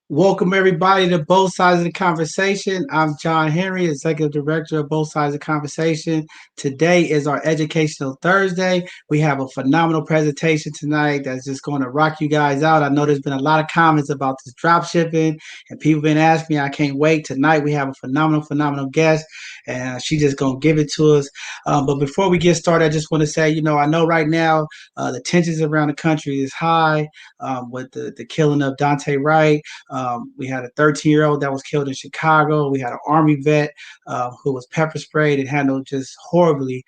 Welcome everybody to Both Sides of the Conversation. I'm John Henry, Executive Director of Both Sides of the Conversation. Today is our Educational Thursday. We have a phenomenal presentation tonight that's just going to rock you guys out. I know there's been a lot of comments about this drop shipping, and people been asking me. I can't wait. Tonight we have a phenomenal guest, and she's just going to give it to us. But before we get started, I just want to say, I know right now the tensions around the country is high with the killing of Dante Wright. We had a 13-year-old that was killed in Chicago. We had an Army vet who was pepper sprayed and handled just horribly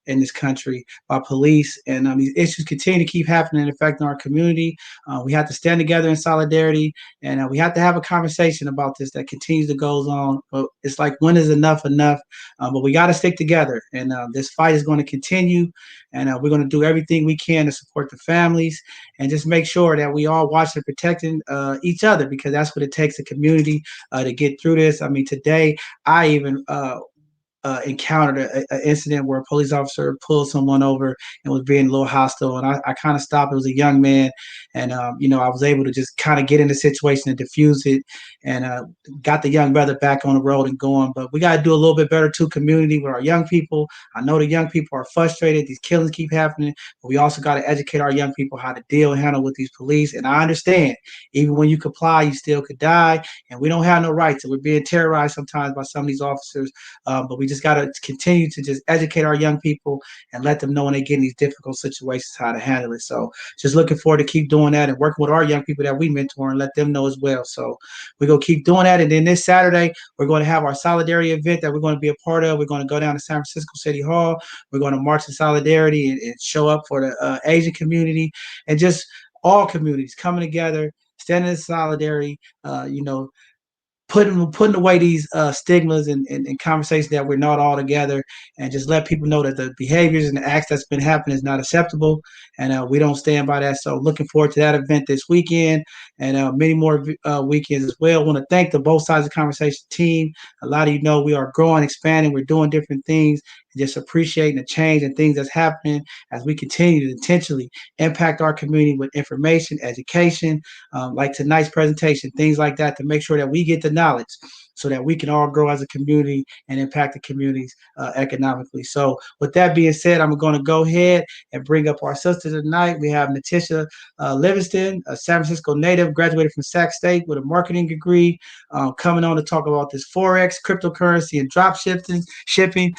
in this country by police. And these issues continue to keep happening and affecting our community. We have to stand together in solidarity, and we have to have a conversation about this that continues to goes on. But it's like, when is enough enough? But we got to stick together, and this fight is going to continue. And we're going to do everything we can to support the families and just make sure that we all watch and protecting each other, because that's what it takes, a community to get through this. I mean, today I even encountered an incident where a police officer pulled someone over and was being a little hostile, and I kind of stopped. It was a young man, and I was able to just kind of get in the situation and diffuse it, and got the young brother back on the road and going. But we got to do a little bit better to community with our young people. I know the young people are frustrated; these killings keep happening, but we also got to educate our young people how to deal and handle with these police. And I understand, even when you comply, you still could die, and we don't have no rights. And we're being terrorized sometimes by some of these officers, but we just got to continue to just educate our young people and let them know when they get in these difficult situations how to handle it. So just looking forward to keep doing that and working with our young people that we mentor and let them know as well. So we're going to keep doing that. And then this Saturday, we're going to have our solidarity event that we're going to be a part of. We're going to go down to San Francisco City Hall. We're going to march in solidarity and show up for the Asian community and just all communities coming together, standing in solidarity, putting away these stigmas and conversations that we're not all together, and just let people know that the behaviors and the acts that's been happening is not acceptable, and we don't stand by that. So looking forward to that event this weekend, and many more weekends as well. I want to thank the Both Sides of the Conversation team. A lot of we are growing, expanding, we're doing different things, and just appreciating the change and things that's happening as we continue to intentionally impact our community with information, education, like tonight's presentation, things like that, to make sure that we get the knowledge so that we can all grow as a community and impact the communities economically. So with that being said, I'm going to go ahead and bring up our sister tonight. We have Natisha Livingston, a San Francisco native, graduated from Sac State with a marketing degree, coming on to talk about this Forex, cryptocurrency, and drop shipping.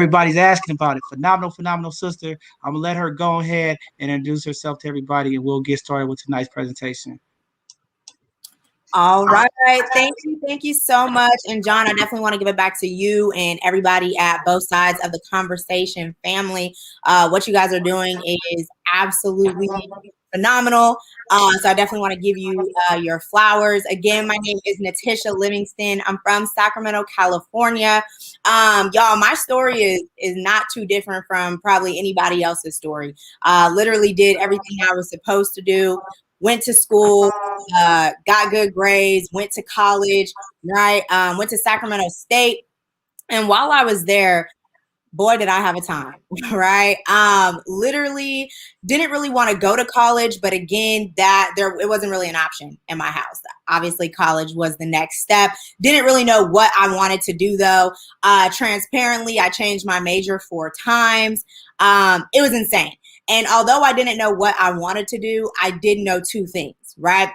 Everybody's asking about it. Phenomenal sister. I'm going to let her go ahead and introduce herself to everybody, and we'll get started with tonight's presentation. All right. Thank you so much. And John, I definitely want to give it back to you and everybody at both sides of the conversation family. What you guys are doing is absolutely phenomenal. So I definitely want to give you your flowers. Again, my name is Natisha Livingston. I'm from Sacramento, California. Y'all, my story is not too different from probably anybody else's story. Literally did everything I was supposed to do. Went to school, got good grades, went to college, right? Went to Sacramento State. And while I was there, boy, did I have a time, right? Literally didn't really want to go to college, but again, it wasn't really an option in my house. Obviously, college was the next step. Didn't really know what I wanted to do though. Transparently, I changed my major 4 times. It was insane. And although I didn't know what I wanted to do, I did know 2 things, right?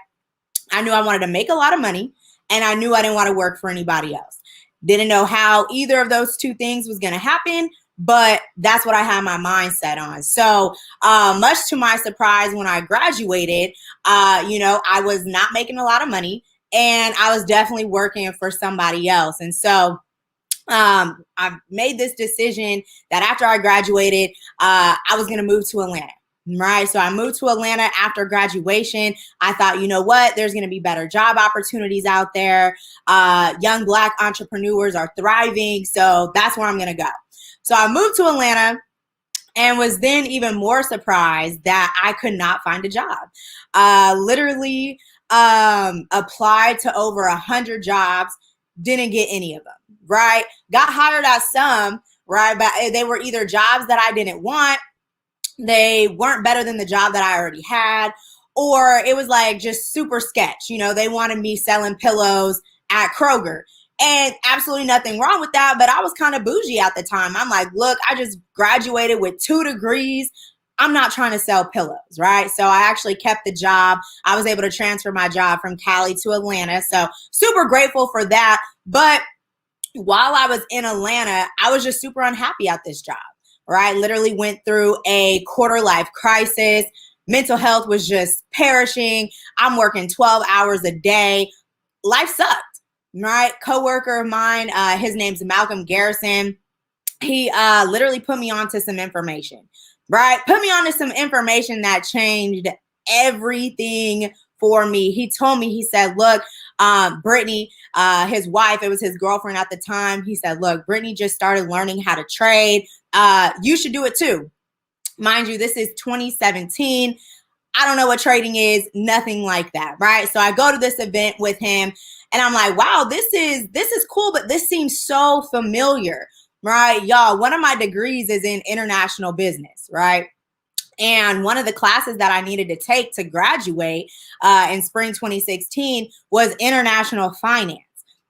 I knew I wanted to make a lot of money, and I knew I didn't want to work for anybody else. Didn't know how either of those 2 things was going to happen, but that's what I had my mindset on. So much to my surprise, when I graduated, I was not making a lot of money, and I was definitely working for somebody else. And so I made this decision that after I graduated, I was going to move to Atlanta. Right. So I moved to Atlanta after graduation. I thought, you know what, there's going to be better job opportunities out there. Young Black entrepreneurs are thriving. So that's where I'm going to go. So I moved to Atlanta and was then even more surprised that I could not find a job. Literally applied to over 100 jobs, didn't get any of them. Right. Got hired at some, right. But they were either jobs that I didn't want, they weren't better than the job that I already had, or it was like just super sketch. They wanted me selling pillows at Kroger. And absolutely nothing wrong with that, but I was kind of bougie at the time. I'm like, look, I just graduated with 2 degrees. I'm not trying to sell pillows, right? So I actually kept the job. I was able to transfer my job from Cali to Atlanta. So super grateful for that. But while I was in Atlanta, I was just super unhappy at this job, right? Literally went through a quarter life crisis. Mental health was just perishing. I'm working 12 hours a day. Life sucked. Right, coworker of mine, his name's Malcolm Garrison. He literally put me onto some information, right? Put me onto some information that changed everything for me. He told me, he said, look, Brittany, his wife, it was his girlfriend at the time. He said, look, Brittany just started learning how to trade. You should do it too. Mind you, this is 2017. I don't know what trading is, nothing like that, right? So I go to this event with him and I'm like, wow, this is cool, but this seems so familiar, right? Y'all, one of my degrees is in international business, right? And one of the classes that I needed to take to graduate in spring 2016 was international finance.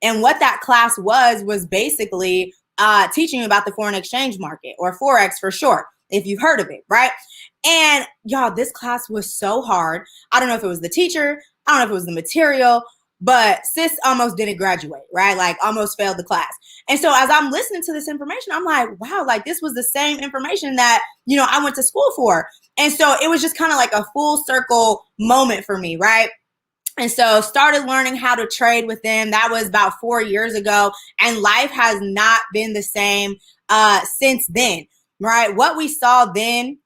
And what that class was basically teaching you about the foreign exchange market, or Forex for short, if you've heard of it, right? And y'all, this class was so hard. I don't know if it was the teacher, I don't know if it was the material, but sis almost didn't graduate, right? Like almost failed the class. And so as I'm listening to this information, I'm like, wow, like this was the same information that, I went to school for. And so it was just kind of like a full circle moment for me, right? And so started learning how to trade with them. That was about 4 years ago. And life has not been the same since then, right? What we saw then,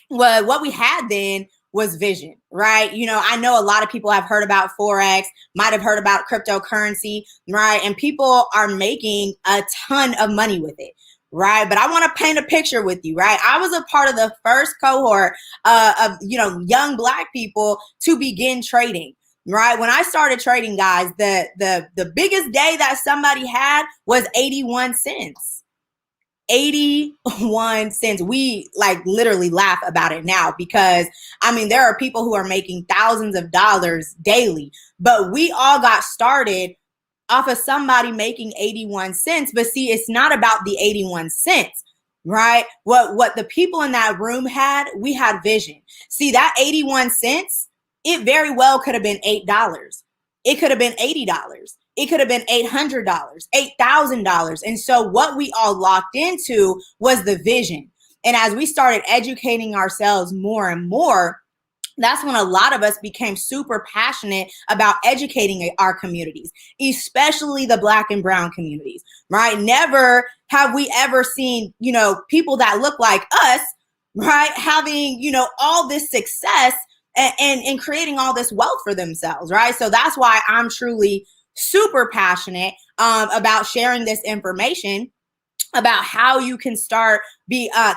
what we had then was vision, right? I know a lot of people have heard about Forex, might have heard about cryptocurrency, right? And people are making a ton of money with it, right? But I want to paint a picture with you, right? I was a part of the first cohort of, young Black people to begin trading. Right. When I started trading, guys, the biggest day that somebody had was 81 cents. 81 cents. We like literally laugh about it now because there are people who are making thousands of dollars daily, but we all got started off of somebody making 81 cents. But see, it's not about the 81 cents, right? What the people in that room had, we had vision. See, that 81 cents, it very well could have been $8. It could have been $80. It could have been $800, $8,000. And so what we all locked into was the vision. And as we started educating ourselves more and more, that's when a lot of us became super passionate about educating our communities, especially the Black and brown communities, right? Never have we ever seen, people that look like us, right, having, all this success and creating all this wealth for themselves, right? So that's why I'm truly super passionate about sharing this information about how you can start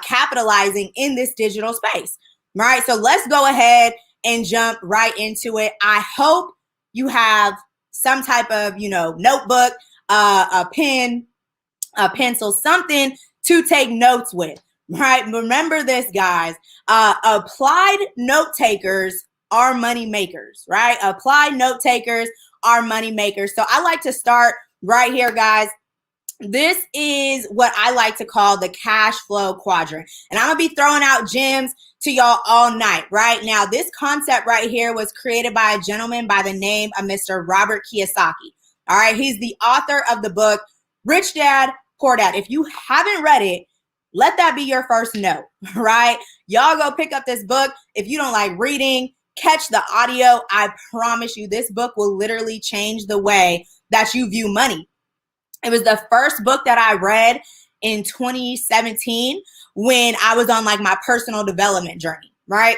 capitalizing in this digital space, right? So let's go ahead and jump right into it. I hope you have some type of, notebook, a pen, a pencil, something to take notes with. Right. Remember this, guys. Applied note takers are money makers, right? Applied note takers are money makers. So I like to start right here, guys. This is what I like to call the cash flow quadrant. And I'm going to be throwing out gems to y'all all night, right? Now, this concept right here was created by a gentleman by the name of Mr. Robert Kiyosaki. All right. He's the author of the book, Rich Dad, Poor Dad. If you haven't read it, let that be your first note, right? Y'all go pick up this book. If you don't like reading, catch the audio. I promise you, this book will literally change the way that you view money. It was the first book that I read in 2017 when I was on like my personal development journey, right?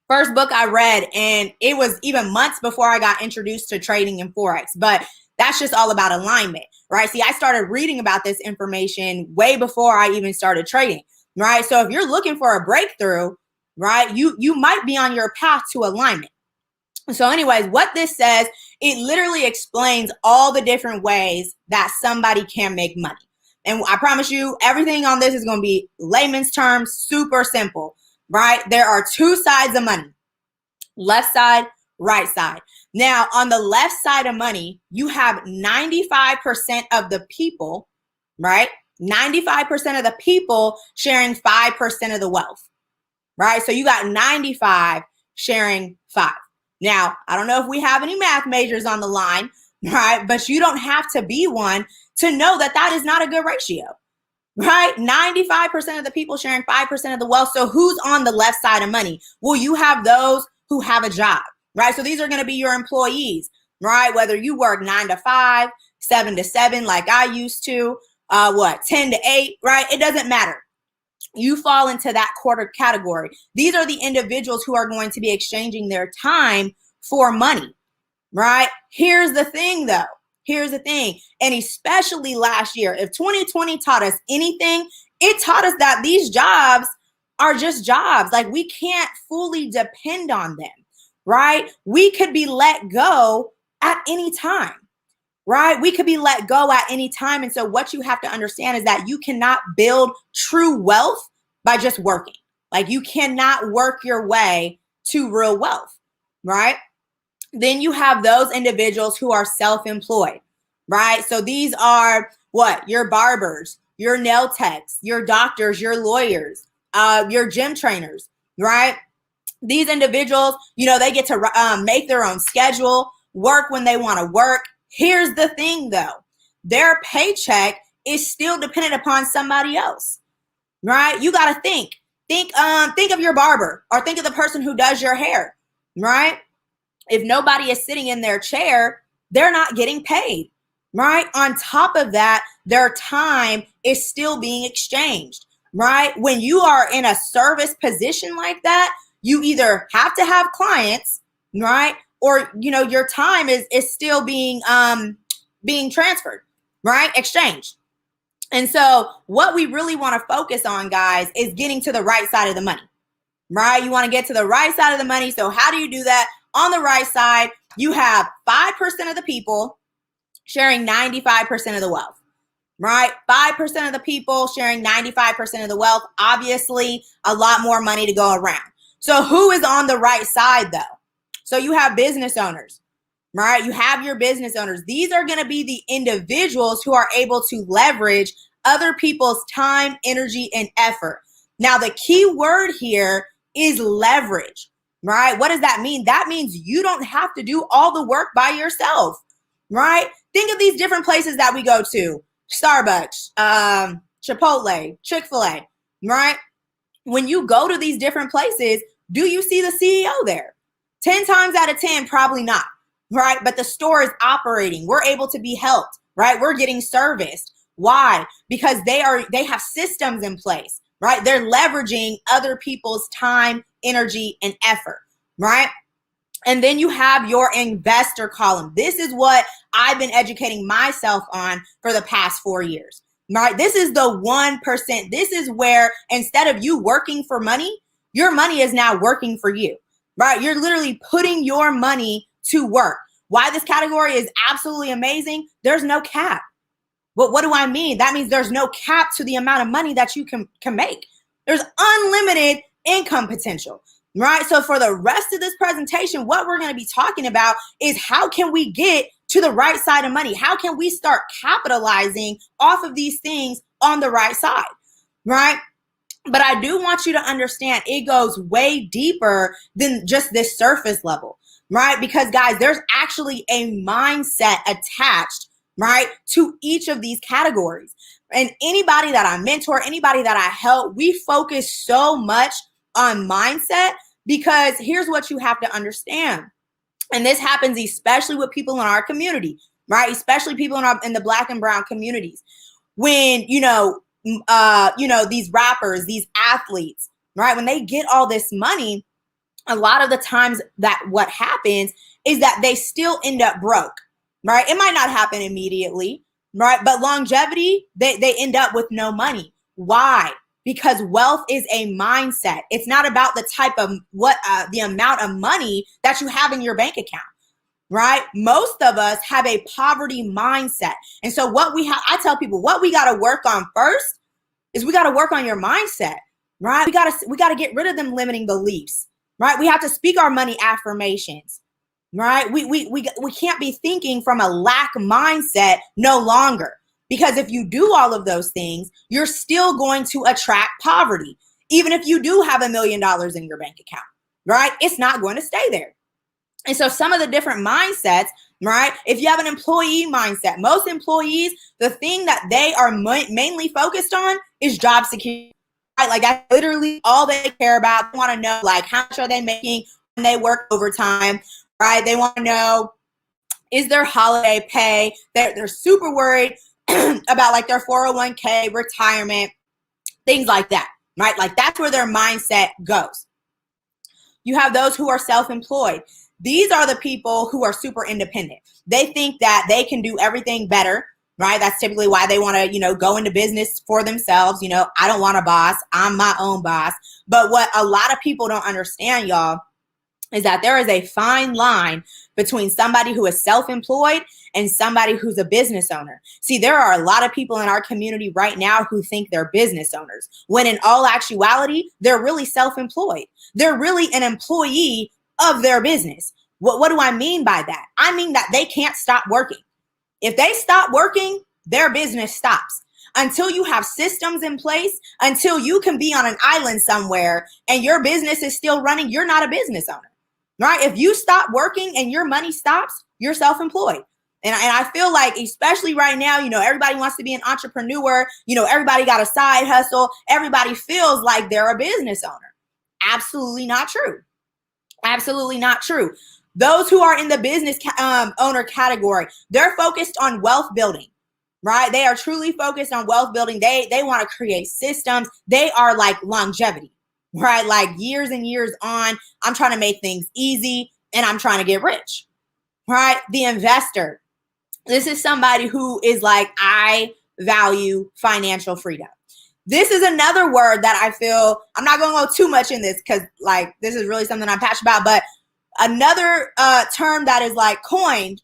First book I read, and it was even months before I got introduced to trading and Forex, but that's just all about alignment, right? See, I started reading about this information way before I even started trading, right? So if you're looking for a breakthrough, right, you might be on your path to alignment. So anyways, what this says, it literally explains all the different ways that somebody can make money. And I promise you, everything on this is going to be layman's terms, super simple, right? There are two sides of money. Left side, right side. Now, on the left side of money, you have 95% of the people, right? 95% of the people sharing 5% of the wealth, right? So you got 95 sharing 5. Now, I don't know if we have any math majors on the line, right? But you don't have to be one to know that that is not a good ratio, right? 95% of the people sharing 5% of the wealth. So who's on the left side of money? Well, you have those who have a job, right? So these are going to be your employees, right? Whether you work 9 to 5, 7 to 7, like I used to, 10 to 8, right? It doesn't matter. You fall into that quarter category. These are the individuals who are going to be exchanging their time for money, right? Here's the thing though. Here's the thing. And especially last year, if 2020 taught us anything, it taught us that these jobs are just jobs. Like we can't fully depend on them, right? We could be let go at any time, right? We could be let go at any time. And so what you have to understand is that you cannot build true wealth by just working. Like you cannot work your way to real wealth, right? Then you have those individuals who are self-employed, right? So these are what? Your barbers, your nail techs, your doctors, your lawyers, your gym trainers, right? These individuals, they get to make their own schedule, work when they want to work. Here's the thing though, their paycheck is still dependent upon somebody else, right? You got to think of your barber or think of the person who does your hair, right? If nobody is sitting in their chair, they're not getting paid, right? On top of that, their time is still being exchanged, right? When you are in a service position like that, you either have to have clients, right? Or, your time is still being transferred, right? Exchanged. And so what we really want to focus on, guys, is getting to the right side of the money, right? You want to get to the right side of the money. So how do you do that? On the right side, you have 5% of the people sharing 95% of the wealth, right? 5% of the people sharing 95% of the wealth. Obviously, a lot more money to go around. So who is on the right side though? So you have business owners, right? You have your business owners. These are going to be the individuals who are able to leverage other people's time, energy, and effort. Now, the key word here is leverage, right? What does that mean? That means you don't have to do all the work by yourself, right? Think of these different places that we go to, Starbucks, Chipotle, Chick-fil-A, right? When you go to these different places, do you see the CEO there? 10 times out of 10, probably not, right? But the store is operating. We're able to be helped, right? We're getting serviced. Why? Because they have systems in place, right? They're leveraging other people's time, energy, and effort, right? And then you have your investor column. This is what I've been educating myself on for the past 4 years, right? This is the 1%. This is where instead of you working for money, your money is now working for you, right? You're literally putting your money to work. Why this category is absolutely amazing, there's no cap. But what do I mean? That means there's no cap to the amount of money that you can make. There's unlimited income potential, right? So for the rest of this presentation, what we're going to be talking about is how can we get to the right side of money? How can we start capitalizing off of these things on the right side, right? But I do want you to understand it goes way deeper than just this surface level, right? Because guys, there's actually a mindset attached, right, to each of these categories. And anybody that I mentor, anybody that I help, we focus so much on mindset because here's what you have to understand. And this happens especially with people in our community, right? Especially people in the Black and brown communities. When, these rappers, these athletes, right? When they get all this money, a lot of the times that what happens is that they still end up broke, right? It might not happen immediately, right? But longevity, they end up with no money. Why? Because wealth is a mindset. It's not about the type of the amount of money that you have in your bank account, right? Most of us have a poverty mindset. And so I tell people what we got to work on first is we got to work on your mindset, right? We got to get rid of them limiting beliefs, right? We have to speak our money affirmations, right? We can't be thinking from a lack mindset no longer, because if you do all of those things, you're still going to attract poverty. Even if you do have $1 million in your bank account, right? It's not going to stay there. And so some of the different mindsets, right? If you have an employee mindset, most employees, the thing that they are mainly focused on is job security. Right? Like that's literally all they care about. They want to know like how much are they making when they work overtime, right? They want to know, is there holiday pay? They're super worried about like their 401k, retirement, things like that, right? Like that's where their mindset goes. You have those who are self-employed. These are the people who are super independent. They think that they can do everything better, right? That's typically why they want to, go into business for themselves. I don't want a boss. I'm my own boss. But what a lot of people don't understand, y'all, is that there is a fine line between somebody who is self-employed and somebody who's a business owner. See, there are a lot of people in our community right now who think they're business owners, when in all actuality, they're really self-employed. They're really an employee of their business. What do I mean by that? I mean that they can't stop working. If they stop working, their business stops. Until you have systems in place, until you can be on an island somewhere and your business is still running, you're not a business owner, right? If you stop working and your money stops, you're self-employed. And I feel like, especially right now, everybody wants to be an entrepreneur. Everybody got a side hustle. Everybody feels like they're a business owner. Absolutely not true. Absolutely not true. Those who are in the business owner category, they're focused on wealth building, right? They are truly focused on wealth building. They want to create systems. They are like longevity, right? Like years and years on, I'm trying to make things easy and I'm trying to get rich, right? The investor, this is somebody who is like, I value financial freedom. This is another word that I feel, I'm not going to go too much in this because like this is really something I'm passionate about, but another term that is like coined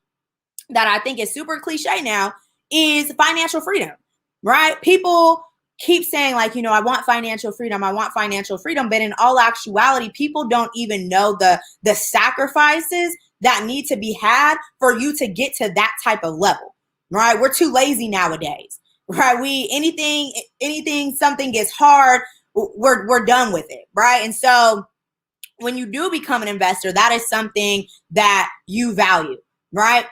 that I think is super cliche now is financial freedom, right? People keep saying like, I want financial freedom. I want financial freedom. But in all actuality, people don't even know the sacrifices that need to be had for you to get to that type of level, right? We're too lazy nowadays, right? Anything, something gets hard, we're done with it, right? And so when you do become an investor, that is something that you value, right?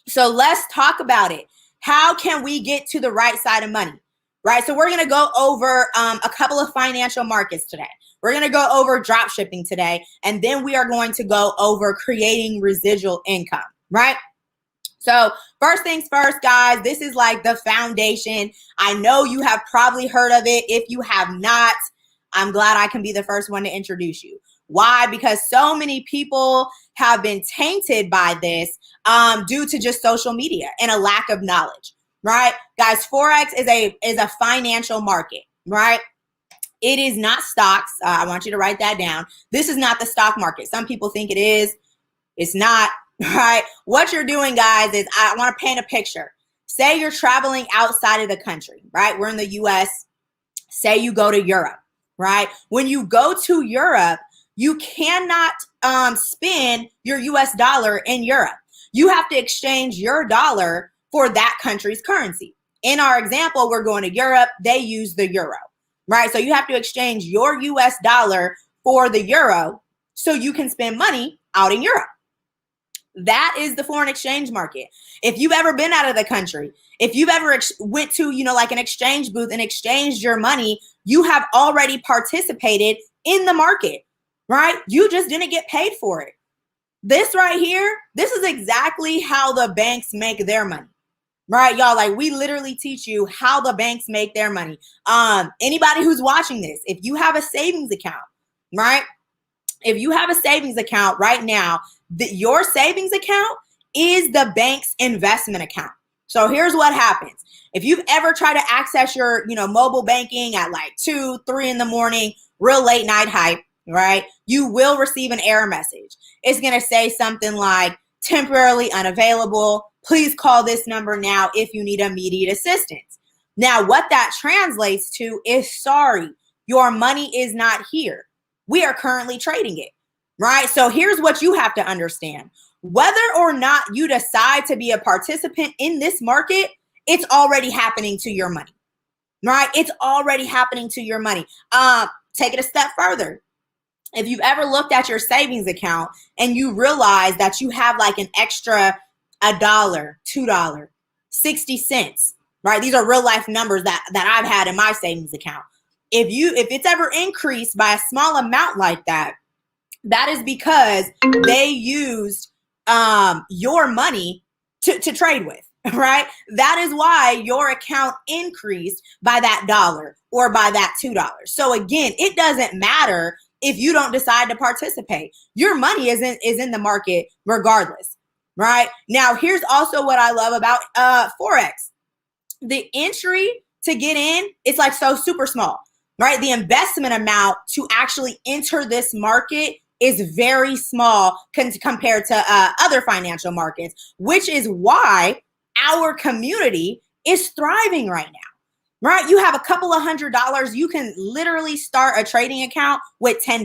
So let's talk about it. How can we get to the right side of money, right? So we're going to go over a couple of financial markets today. We're going to go over drop shipping today, and then we are going to go over creating residual income, right? So first things first, guys, this is like the foundation. I know you have probably heard of it. If you have not, I'm glad I can be the first one to introduce you. Why? Because so many people have been tainted by this due to just social media and a lack of knowledge, right? Guys, Forex is a financial market, right? It is not stocks. I want you to write that down. This is not the stock market. Some people think it is. It's not, right? What you're doing, guys, is I want to paint a picture. Say you're traveling outside of the country, right? We're in the US. Say you go to Europe, right? When you go to Europe, you cannot spend your US dollar in Europe. You have to exchange your dollar for that country's currency. In our example, we're going to Europe. They use the euro, right? So you have to exchange your US dollar for the euro so you can spend money out in Europe. That is the foreign exchange market. If you've ever been out of the country, if you've ever went to, like an exchange booth and exchanged your money, you have already participated in the market, right? You just didn't get paid for it. This right here, this is exactly how the banks make their money, right? Y'all, like we literally teach you how the banks make their money. Anybody who's watching this, if you have a savings account, right? If you have a savings account right now, your savings account is the bank's investment account. So here's what happens. If you've ever tried to access your, mobile banking at like 2, 3 in the morning, real late night hype, right? You will receive an error message. It's going to say something like temporarily unavailable. Please call this number now if you need immediate assistance. Now, what that translates to is sorry, your money is not here. We are currently trading it. right? So here's what you have to understand. Whether or not you decide to be a participant in this market, it's already happening to your money, right? It's already happening to your money. Take it a step further. If you've ever looked at your savings account and you realize that you have like an extra $1, $2, 60 cents, right? These are real life numbers that I've had in my savings account. If it's ever increased by a small amount like that, that is because they used your money to trade with, right? That is why your account increased by that $1 or by that $2. So again, it doesn't matter if you don't decide to participate. Your money is in the market regardless, right? Now, here's also what I love about Forex. The entry to get in, it's like so super small, right? The investment amount to actually enter this market is very small compared to other financial markets, which is why our community is thriving right now, right? You have a couple of $100. You can literally start a trading account with $10.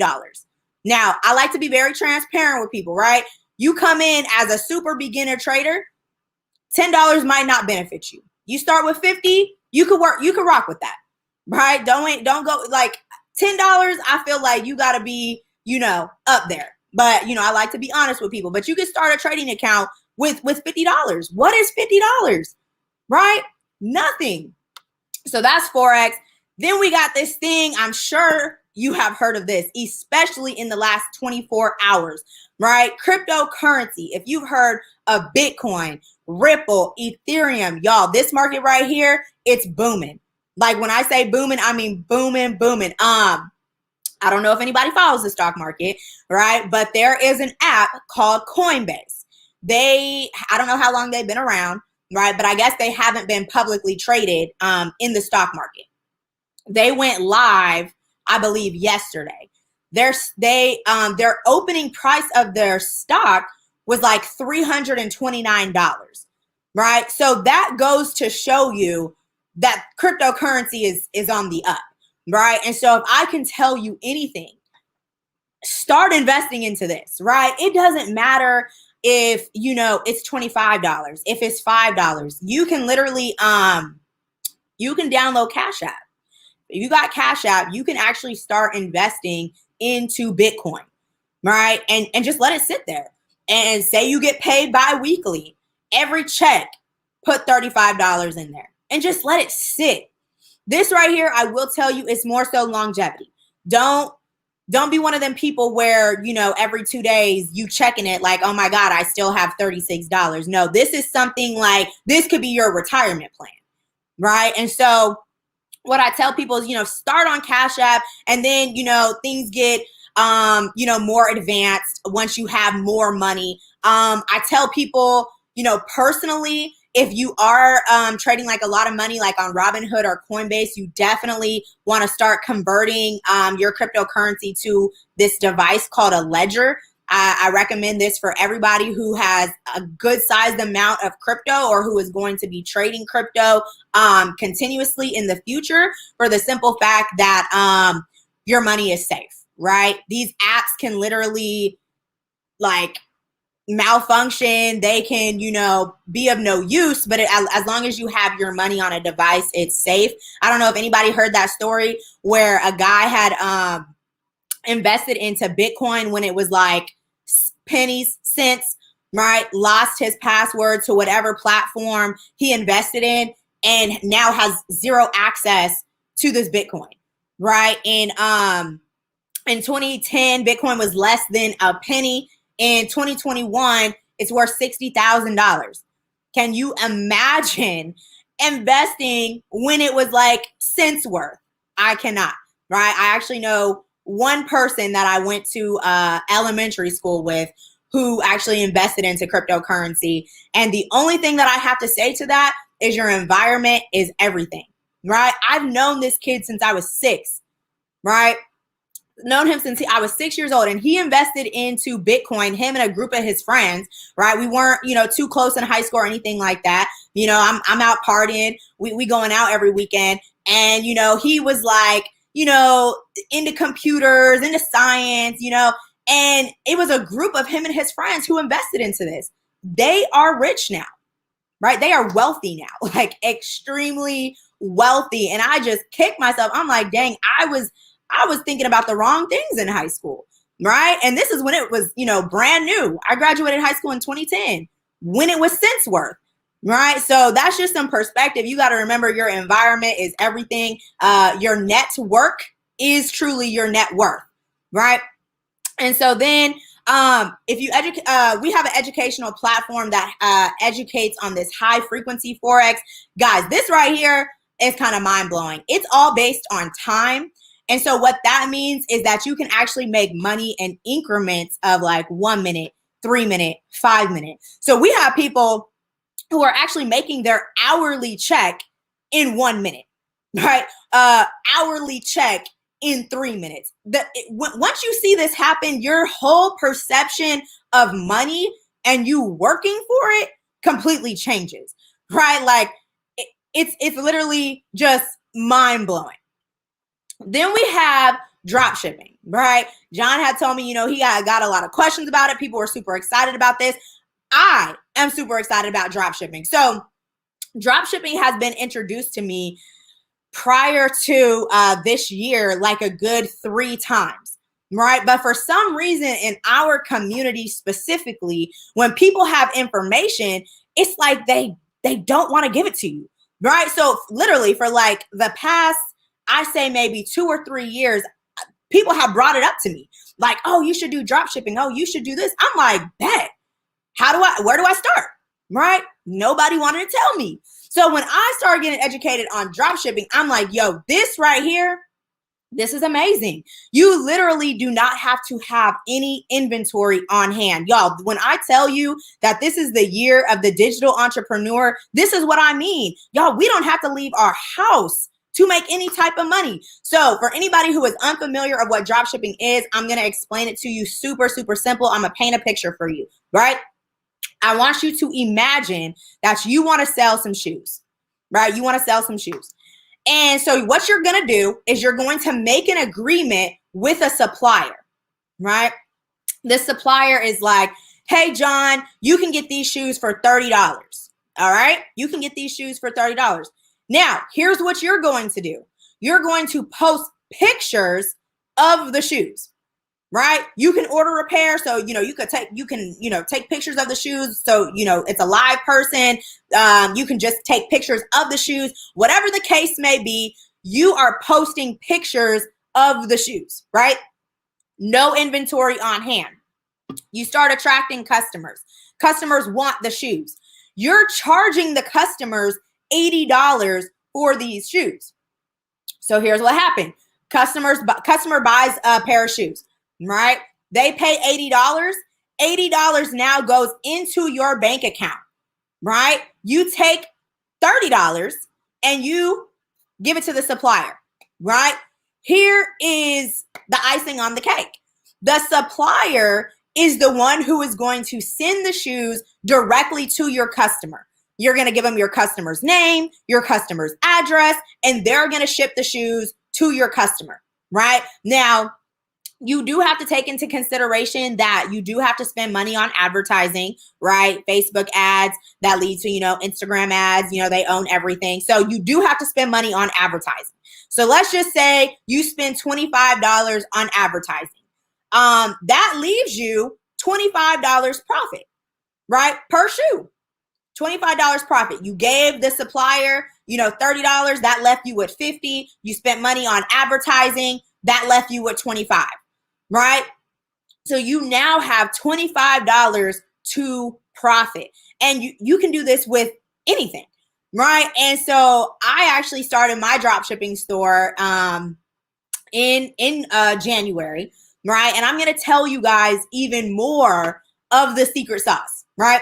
Now, I like to be very transparent with people, right? You come in as a super beginner trader, $10 might not benefit you. You start with 50, you could rock with that, right? Don't go like $10. I feel like you got to be, up there. But, I like to be honest with people, but you can start a trading account with $50. What is $50? Right? Nothing. So that's Forex. Then we got this thing. I'm sure you have heard of this, especially in the last 24 hours, right? Cryptocurrency. If you've heard of Bitcoin, Ripple, Ethereum, y'all, this market right here, it's booming. Like when I say booming, I mean booming. I don't know if anybody follows the stock market, right? But there is an app called Coinbase. I don't know how long they've been around, right? But I guess they haven't been publicly traded in the stock market. They went live, I believe, yesterday. Their opening price of their stock was like $329, right? So that goes to show you that cryptocurrency is on the up, right? And so if I can tell you anything, start investing into this, right? It doesn't matter if, it's $25, if it's $5, you can literally, you can download Cash App. If you got Cash App, you can actually start investing into Bitcoin, right? And just let it sit there. And say you get paid bi-weekly, every check, put $35 in there and just let it sit. This right here, I will tell you, it's more so longevity. Don't be one of them people where, every 2 days you checking it like, oh my God, I still have $36. No, this is something like, this could be your retirement plan, right? And so what I tell people is, start on Cash App, and then, things get, more advanced once you have more money. I tell people, personally, if you are trading like a lot of money, like on Robinhood or Coinbase, you definitely want to start converting your cryptocurrency to this device called a ledger. I recommend this for everybody who has a good sized amount of crypto or who is going to be trading crypto continuously in the future, for the simple fact that your money is safe, right? These apps can literally like malfunction. They can, be of no use, but as long as you have your money on a device, it's safe. I don't know if anybody heard that story where a guy had invested into Bitcoin when it was like pennies, cents, right? Lost his password to whatever platform he invested in and now has zero access to this Bitcoin, right? And in 2010, Bitcoin was less than a penny. In 2021, it's worth $60,000. Can you imagine investing when it was like cents worth? I cannot, right? I actually know one person that I went to elementary school with who actually invested into cryptocurrency. And the only thing that I have to say to that is your environment is everything, right? I've known this kid since I was 6, right? Known him since I was 6 years old, and he invested into Bitcoin, him and a group of his friends, right? We weren't, too close in high school or anything like that. I'm out partying. We going out every weekend. And, he was like, into computers, into science, And it was a group of him and his friends who invested into this. They are rich now, right? They are wealthy now, like extremely wealthy. And I just kicked myself. I'm like, dang, I was thinking about the wrong things in high school, right? And this is when it was, brand new. I graduated high school in 2010, when it was since worth, right? So that's just some perspective. You got to remember your environment is everything. Your network is truly your net worth, right? And so then if you we have an educational platform that educates on this high frequency Forex. Guys, this right here is kind of mind blowing. It's all based on time. And so what that means is that you can actually make money in increments of like 1 minute, 3 minute, 5 minute. So we have people who are actually making their hourly check in 1 minute, right? Hourly check in 3 minutes. Once you see this happen, your whole perception of money and you working for it completely changes, right? Like it's literally just mind blowing. Then we have drop shipping, right? John had told me, he got a lot of questions about it. People were super excited about this. I am super excited about drop shipping. So drop shipping has been introduced to me prior to this year, like a good 3 times, right? But for some reason in our community specifically, when people have information, it's like they don't want to give it to you, right? So literally for like the past, I say maybe 2 or 3 years, people have brought it up to me like, oh, you should do drop shipping. Oh, you should do this. I'm like, bet. Where do I start? Right? Nobody wanted to tell me. So when I started getting educated on drop shipping, I'm like, yo, this right here, this is amazing. You literally do not have to have any inventory on hand. Y'all, when I tell you that this is the year of the digital entrepreneur, this is what I mean. Y'all, we don't have to leave our house to make any type of money. So for anybody who is unfamiliar of what drop shipping is, I'm going to explain it to you super, super simple. I'm going to paint a picture for you, right? I want you to imagine that you want to sell some shoes, right? You want to sell some shoes. And so what you're going to do is you're going to make an agreement with a supplier, right? This supplier is like, hey, John, you can get these shoes for $30. All right? You can get these shoes for $30. Now, here's what you're going to do. You're going to post pictures of the shoes. Right? You can order a pair. So, you can take pictures of the shoes. So, it's a live person. You can just take pictures of the shoes, whatever the case may be. You are posting pictures of the shoes, right? No inventory on hand. You start attracting customers. Customers want the shoes. You're charging the customers $80 for these shoes. So here's what happened. Customer buys a pair of shoes. Right? They pay $80. $80 now goes into your bank account, right? You take $30 and you give it to the supplier, right? Here is the icing on the cake. The supplier is the one who is going to send the shoes directly to your customer. You're going to give them your customer's name, your customer's address, and they're going to ship the shoes to your customer, right? Now, you do have to take into consideration that you do have to spend money on advertising, right? Facebook ads that lead to, Instagram ads, they own everything. So you do have to spend money on advertising. So let's just say you spend $25 on advertising. That leaves you $25 profit, right? Per shoe. $25 profit. You gave the supplier, $30, that left you with $50. You spent money on advertising, that left you with $25. Right? So you now have $25 to profit. And you can do this with anything. Right? And so I actually started my drop shipping store in January. Right? And I'm going to tell you guys even more of the secret sauce. Right?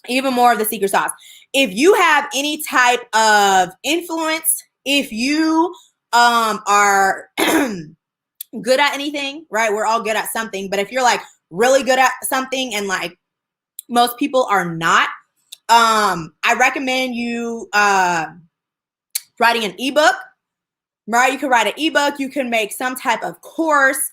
Even more of the secret sauce. If you have any type of influence, if you are good at anything, right? We're all good at something. But if you're like really good at something and like most people are not, I recommend you writing an ebook, right? You can write an ebook. You can make some type of course.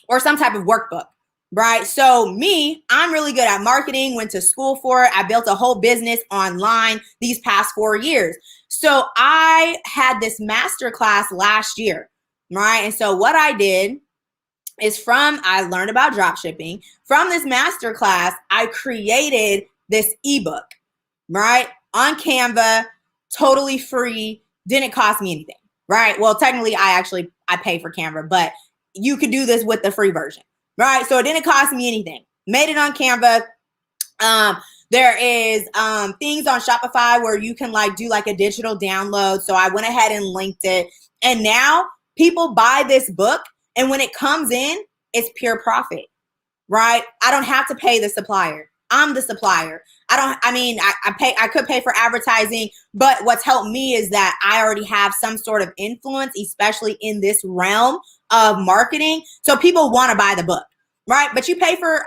or some type of workbook, right? So me, I'm really good at marketing, went to school for it. I built a whole business online these past 4 years. So I had this masterclass last year, right? And so what I did is I learned about drop shipping. From this masterclass, I created this ebook, right? On Canva, totally free, didn't cost me anything, right? Well, technically I pay for Canva, but you could do this with the free version, right? So it didn't cost me anything. Made it on Canva. There is things on Shopify where you can like do like a digital download. So I went ahead and linked it. And now people buy this book, and when it comes in, it's pure profit, right? I don't have to pay the supplier. I'm the supplier. I could pay for advertising, but what's helped me is that I already have some sort of influence, especially in this realm of marketing. So people want to buy the book, right? But you pay for,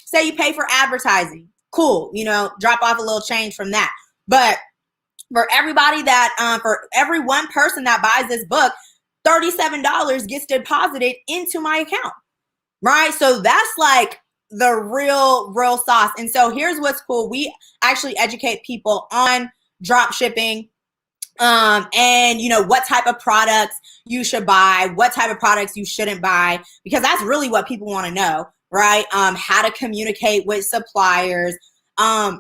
say you pay for advertising. Cool. Drop off a little change from that. But for everybody for every one person that buys this book, $37 gets deposited into my account, right? So that's like the real sauce. And so here's what's cool. We actually educate people on drop shipping, and what type of products you should buy, what type of products you shouldn't buy, because that's really what people want to know, right? How to communicate with suppliers,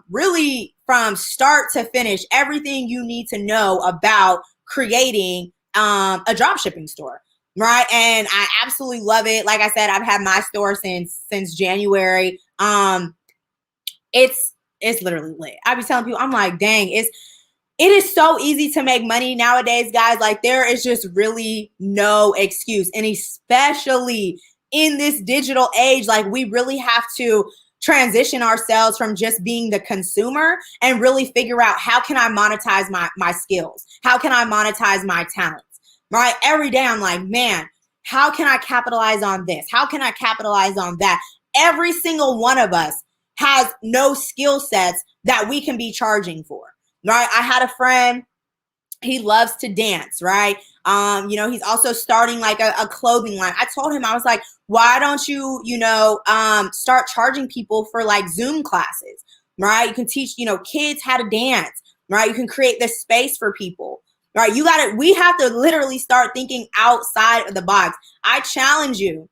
really from start to finish, everything you need to know about creating a drop shipping store. Right. And I absolutely love it. Like I said, I've had my store since January. It's literally lit. I be telling people, I'm like, dang, it is so easy to make money nowadays, guys. Like there is just really no excuse. And especially in this digital age, like we really have to transition ourselves from just being the consumer and really figure out how can I monetize my skills? How can I monetize my talents? Right? Every day I'm like, man, how can I capitalize on this? How can I capitalize on that? Every single one of us has no skill sets that we can be charging for, right? I had a friend, he loves to dance, right? He's also starting like a clothing line. I told him, I was like, why don't you, start charging people for like Zoom classes, right? You can teach, kids how to dance, right? You can create this space for people. Right, we have to literally start thinking outside of the box. I challenge you,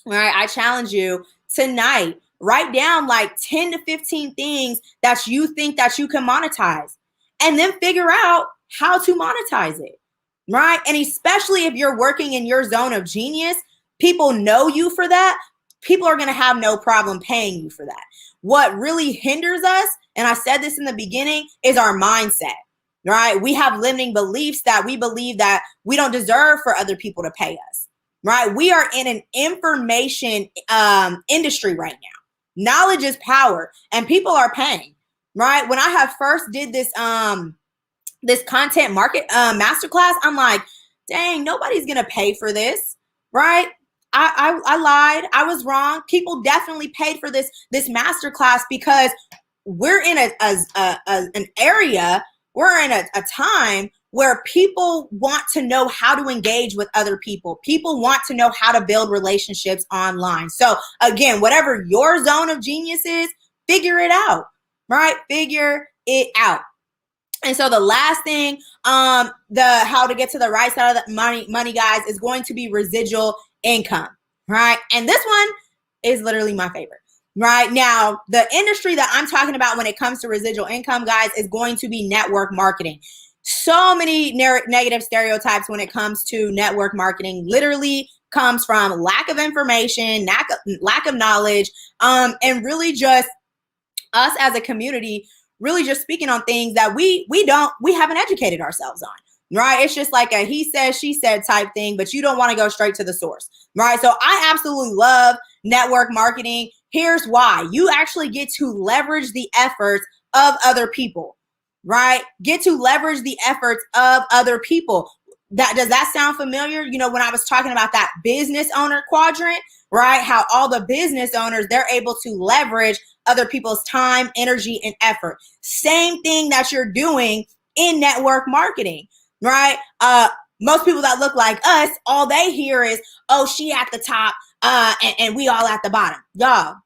right? I challenge you tonight, write down like 10 to 15 things that you think that you can monetize, and then figure out how to monetize it, right? And especially if you're working in your zone of genius, people know you for that. People are going to have no problem paying you for that. What really hinders us, and I said this in the beginning, is our mindset. Right? We have limiting beliefs that we believe that we don't deserve for other people to pay us. Right? We are in an information industry right now. Knowledge is power, and people are paying. Right? When I have first did this this content market masterclass, I'm like, dang, nobody's gonna pay for this. Right? I lied. I was wrong. People definitely paid for this masterclass because we're in an area. We're in a time where people want to know how to engage with other people. People want to know how to build relationships online. So again, whatever your zone of genius is, figure it out, right? Figure it out. And so the last thing, how to get to the right side of the money, guys, is going to be residual income, right? And this one is literally my favorite. Right now, the industry that I'm talking about when it comes to residual income, guys, is going to be network marketing. So many negative stereotypes when it comes to network marketing literally comes from lack of information, lack of knowledge, and really just us as a community really just speaking on things that we haven't educated ourselves on. Right? It's just like a he said, she said type thing, but you don't want to go straight to the source. Right? So I absolutely love network marketing. Here's why. You actually get to leverage the efforts of other people, right? Get to leverage the efforts of other people. Does that sound familiar? When I was talking about that business owner quadrant, right? How all the business owners, they're able to leverage other people's time, energy, and effort. Same thing that you're doing in network marketing, right? Most people that look like us, all they hear is, oh, she at the top. and we all at the bottom. Y'all,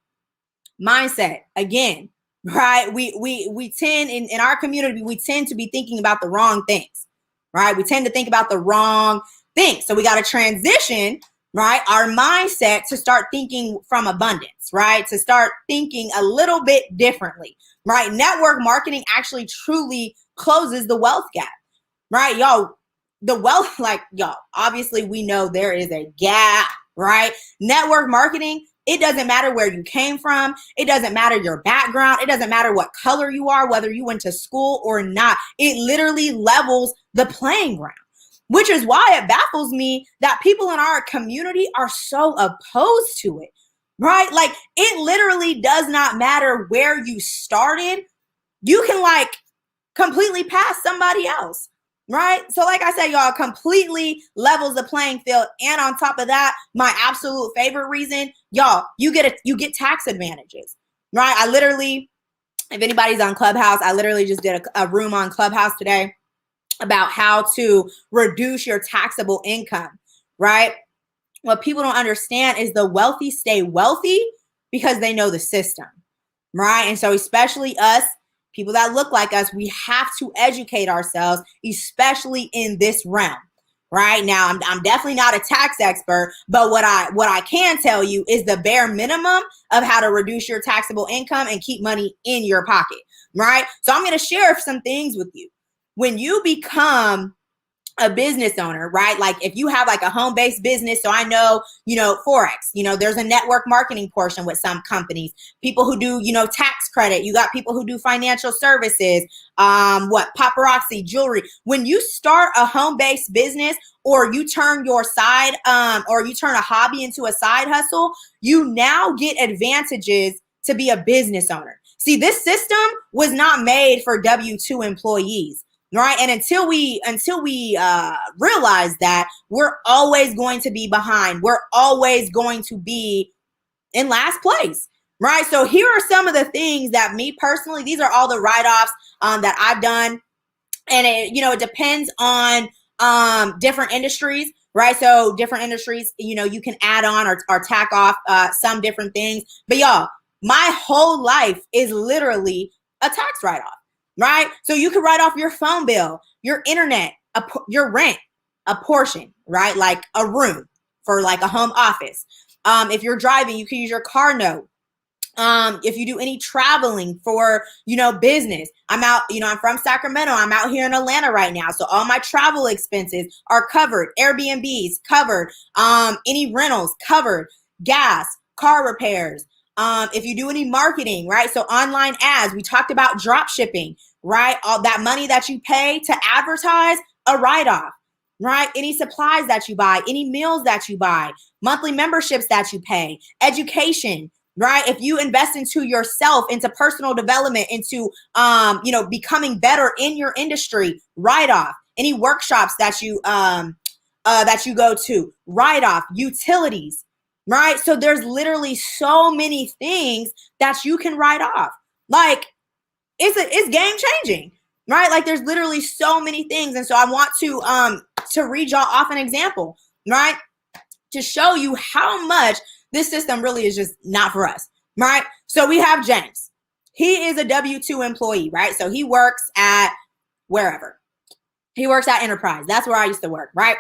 mindset again, right? We tend in our community, we tend to be thinking about the wrong things, right? We tend to think about the wrong things. So we got to transition, right, our mindset to start thinking from abundance, right? To start thinking a little bit differently, right? Network marketing actually truly closes the wealth gap, right? Y'all, the wealth, like, y'all, obviously we know there is a gap, right? Network marketing, it doesn't matter where you came from. It doesn't matter your background. It doesn't matter what color you are, whether you went to school or not. It literally levels the playing ground, which is why it baffles me that people in our community are so opposed to it, right? Like, it literally does not matter where you started. You can like completely pass somebody else, right? So like I said, y'all, completely levels the playing field. And on top of that, my absolute favorite reason, y'all, you get tax advantages, right? I literally, if anybody's on Clubhouse, I literally just did a room on Clubhouse today about how to reduce your taxable income, right? What people don't understand is the wealthy stay wealthy because they know the system, right? And so especially us, people that look like us, we have to educate ourselves, especially in this realm. Right now, I'm definitely not a tax expert, but what I can tell you is the bare minimum of how to reduce your taxable income and keep money in your pocket. Right. So I'm going to share some things with you. When you become a business owner, right? Like if you have like a home-based business, so I know, Forex, there's a network marketing portion with some companies, people who do, tax credit, you got people who do financial services, paparazzi, jewelry. When you start a home-based business or you turn your side, or you turn a hobby into a side hustle, you now get advantages to be a business owner. See, this system was not made for W-2 employees. Right. And until we realize that, we're always going to be behind. We're always going to be in last place. Right. So here are some of the things that me personally, these are all the write-offs that I've done. And it depends on different industries. Right. So different industries, you can add on or tack off some different things. But y'all, my whole life is literally a tax write-off. Right? So you can write off your phone bill, your internet, your rent, a portion, right? Like a room for like a home office. If you're driving, you can use your car note. If you do any traveling for, business, I'm out, I'm from Sacramento. I'm out here in Atlanta right now. So all my travel expenses are covered. Airbnbs covered. Any rentals covered. Gas, car repairs. If you do any marketing, right? So online ads, we talked about drop shipping, right? All that money that you pay to advertise, a write-off, right? Any supplies that you buy, any meals that you buy, monthly memberships that you pay, education, right? If you invest into yourself, into personal development, into, becoming better in your industry, write-off. Any workshops that you go to, write-off. Utilities. Right. So there's literally so many things that you can write off. Like it's game changing. Right. Like there's literally so many things. And so I want to read y'all off an example, right? To show you how much this system really is just not for us. Right. So we have James. He is a W-2 employee. Right. So he works at wherever. He works at Enterprise. That's where I used to work. Right.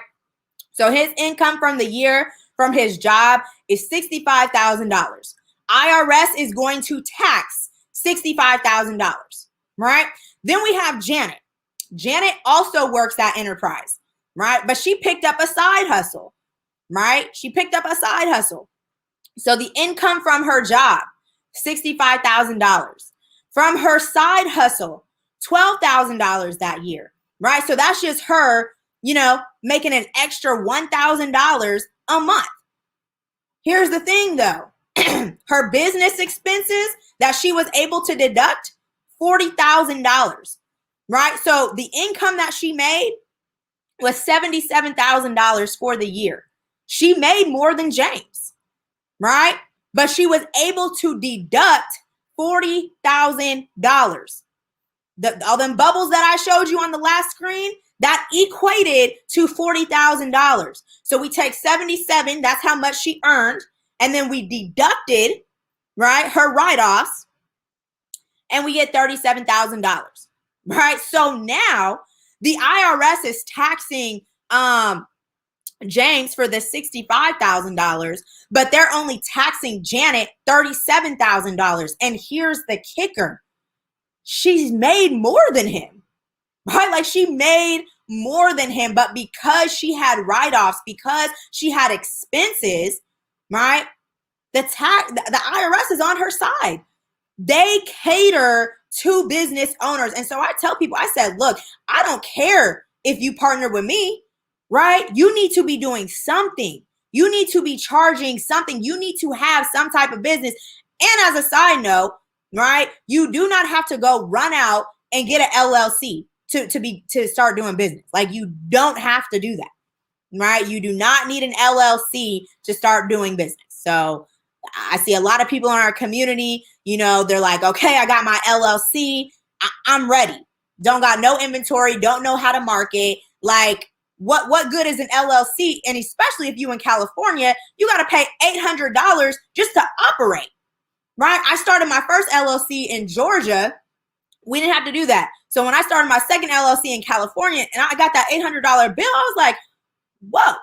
So his income from the year from his job is $65,000. IRS is going to tax $65,000, right? Then we have Janet. Janet also works at Enterprise, right? But she picked up a side hustle, right? She picked up a side hustle. So the income from her job, $65,000. From her side hustle, $12,000 that year, right? So that's just her, making an extra $1,000 a month. Here's the thing though, her business expenses that she was able to deduct, $40,000, right? So the income that she made was $77,000 for the year. She made more than James, right? But she was able to deduct $40,000. All them bubbles that I showed you on the last screen, that equated to $40,000. So we take 77, that's how much she earned, and then we deducted, right, her write-offs, and we get $37,000, right? So now the IRS is taxing James for the $65,000, but they're only taxing Janet $37,000. And here's the kicker. She's made more than him, right? Like she made more than him, but because she had write-offs, because she had expenses, right? The IRS is on her side. They cater to business owners. And so I tell people, I said, look, I don't care if you partner with me, right? You need to be doing something. You need to be charging something. You need to have some type of business. And as a side note, right, you do not have to go run out and get an LLC to start doing business. Like you don't have to do that, right? You do not need an LLC to start doing business. So I see a lot of people in our community, you know, they're like, okay, I got my LLC. I'm ready. Don't got no inventory. Don't know how to market. Like what good is an LLC? And especially if you in California, you got to pay $800 just to operate, right? I started my first LLC in Georgia. We didn't have to do that. So when I started my second LLC in California and I got that $800 bill, I was like, whoa,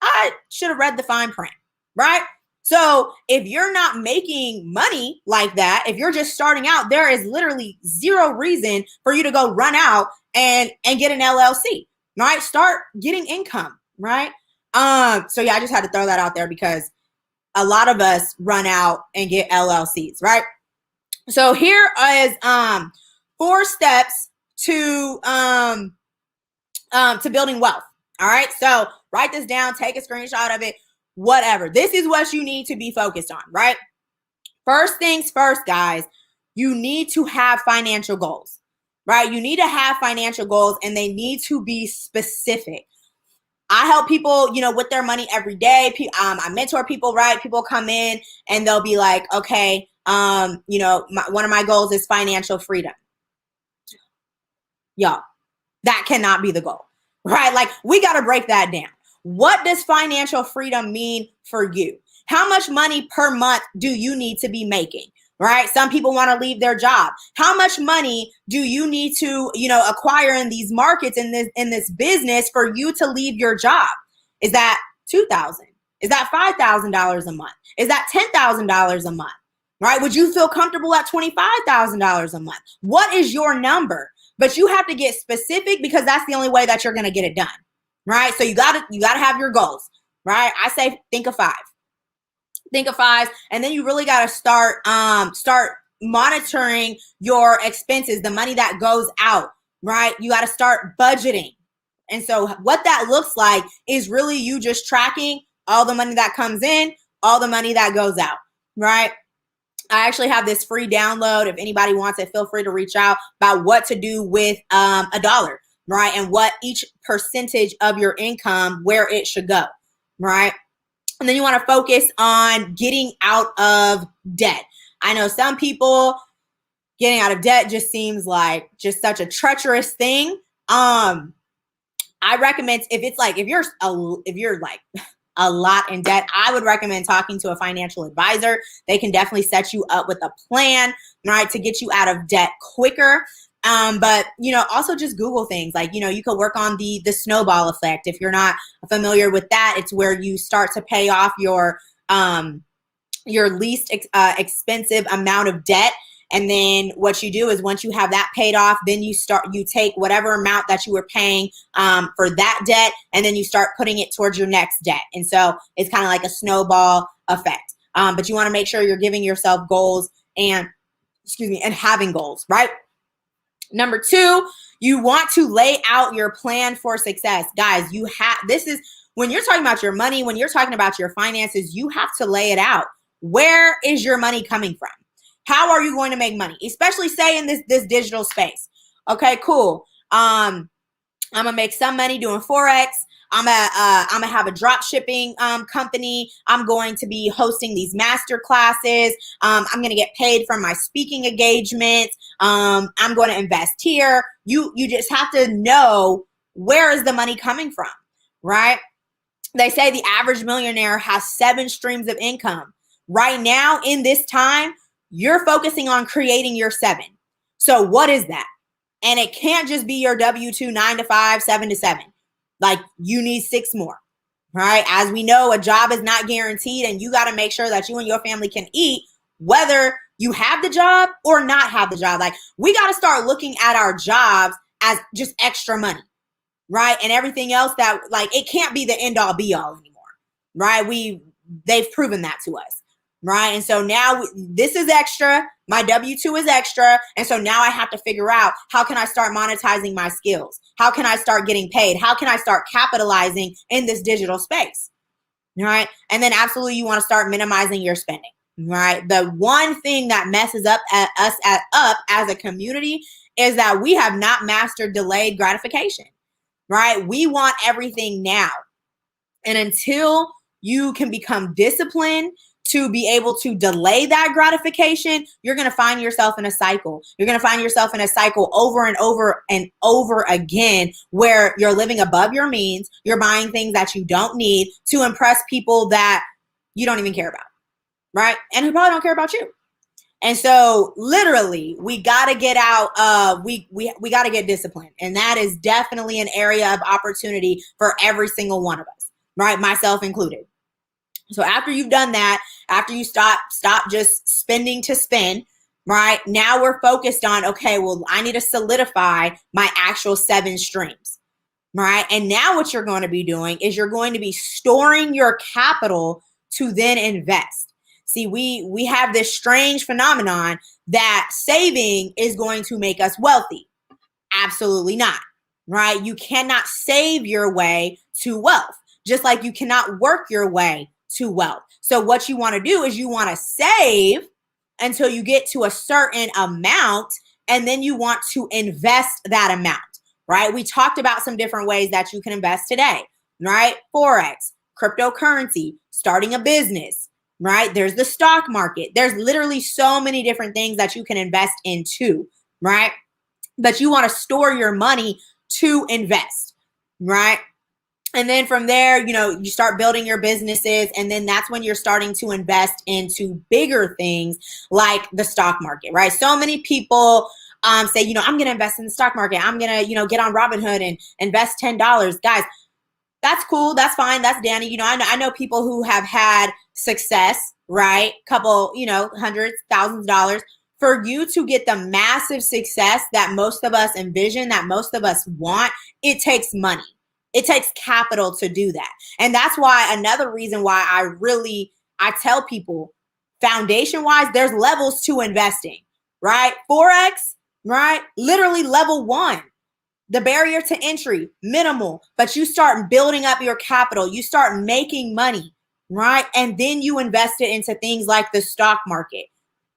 I should have read the fine print, right? So if you're not making money like that, if you're just starting out, there is literally zero reason for you to go run out and get an LLC, right? Start getting income, right? So yeah, I just had to throw that out there because a lot of us run out and get LLCs, right? So here is 4 steps to building wealth. All right. So write this down, take a screenshot of it, whatever. This is what you need to be focused on, right? First things first, guys, you need to have financial goals, right? You need to have financial goals and they need to be specific. I help people, you know, with their money every day. I mentor people, right? People come in and they'll be like, okay, you know, one of my goals is financial freedom. Y'all, that cannot be the goal, right? Like we got to break that down. What does financial freedom mean for you? How much money per month do you need to be making, right? Some people want to leave their job. How much money do you need to, you know, acquire in these markets, in this business for you to leave your job? Is that $2,000? Is that $5,000 a month? Is that $10,000 a month, right? Would you feel comfortable at $25,000 a month? What is your number? But you have to get specific because that's the only way that you're going to get it done, right? So you got to have your goals, right? I say think of 5. Think of 5, and then you really got to start monitoring your expenses, the money that goes out, right? You got to start budgeting. And so what that looks like is really you just tracking all the money that comes in, all the money that goes out, right? I actually have this free download. If anybody wants it, feel free to reach out about what to do with a dollar, right? And what each percentage of your income, where it should go, right? And then you want to focus on getting out of debt. I know some people getting out of debt just seems like just such a treacherous thing. I recommend if you're like a lot in debt, I would recommend talking to a financial advisor. They can definitely set you up with a plan, right, to get you out of debt quicker. But, you know, also just Google things like, you know, you could work on the snowball effect. If you're not familiar with that, it's where you start to pay off your least expensive amount of debt. And then what you do is once you have that paid off, then you take whatever amount that you were paying for that debt, and then you start putting it towards your next debt. And so it's kind of like a snowball effect. But you want to make sure you're giving yourself goals and having goals, right? Number 2, you want to lay out your plan for success. Guys, this is when you're talking about your money, when you're talking about your finances, you have to lay it out. Where is your money coming from? How are you going to make money? Especially say in this digital space. Okay, cool. I'm gonna make some money doing Forex. I'm gonna have a drop shipping company. I'm going to be hosting these master classes. I'm gonna get paid from my speaking engagements. I'm going to invest here. You just have to know where is the money coming from, right? They say the average millionaire has 7 streams of income. Right now, in this time, you're focusing on creating your 7. So what is that? And it can't just be your W-2 9 to 5, 7 to 7. Like, you need 6 more, right? As we know, a job is not guaranteed, and you got to make sure that you and your family can eat, whether you have the job or not have the job. Like, we got to start looking at our jobs as just extra money, right? And everything else that, like, it can't be the end all be all anymore, right? They've proven that to us, right? And so now this is extra. My W-2 is extra. And so now I have to figure out, how can I start monetizing my skills? How can I start getting paid? How can I start capitalizing in this digital space? Right? And then absolutely, you want to start minimizing your spending, right? The one thing that messes up up as a community is that we have not mastered delayed gratification, right? We want everything now. And until you can become disciplined to be able to delay that gratification, you're going to find yourself in a cycle. You're going to find yourself in a cycle over and over and over again, where you're living above your means. You're buying things that you don't need to impress people that you don't even care about, right? And who probably don't care about you. And so literally, we got to get out, we got to get disciplined. And that is definitely an area of opportunity for every single one of us, right? Myself included. So after you've done that, after you stop just spending to spend, right? Now we're focused on, okay, well, I need to solidify my actual 7 streams, right? And now what you're going to be doing is you're going to be storing your capital to then invest. See, we have this strange phenomenon that saving is going to make us wealthy. Absolutely not, right? You cannot save your way to wealth, just like you cannot work your way to wealth. So what you want to do is you want to save until you get to a certain amount, and then you want to invest that amount, right? We talked about some different ways that you can invest today, right? Forex, cryptocurrency, starting a business, right? There's the stock market. There's literally so many different things that you can invest into, right? But you want to store your money to invest, right? And then from there, you start building your businesses, and then that's when you're starting to invest into bigger things like the stock market, right? So many people say, I'm going to invest in the stock market. I'm going to, get on Robinhood and invest $10. Guys, that's cool. That's fine. That's Danny. I know people who have had success, right? Couple, hundreds, thousands of dollars. For you to get the massive success that most of us envision, that most of us want, it takes money. It takes capital to do that. And that's why, another reason why I tell people, foundation wise, there's levels to investing, right? Forex, right? Literally level 1. The barrier to entry, minimal, but you start building up your capital. You start making money, right? And then you invest it into things like the stock market.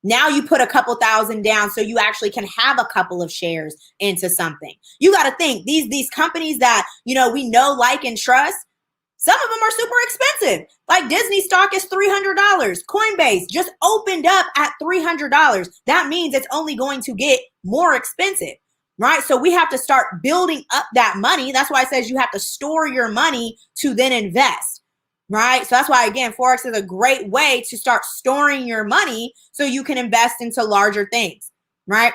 Now you put a couple thousand down so you actually can have a couple of shares into something. You got to think, these companies that, we know, like, and trust, some of them are super expensive. Like Disney stock is $300. Coinbase just opened up at $300. That means it's only going to get more expensive, right? So we have to start building up that money. That's why it says you have to store your money to then invest. Right? So that's why, again, Forex is a great way to start storing your money so you can invest into larger things, right?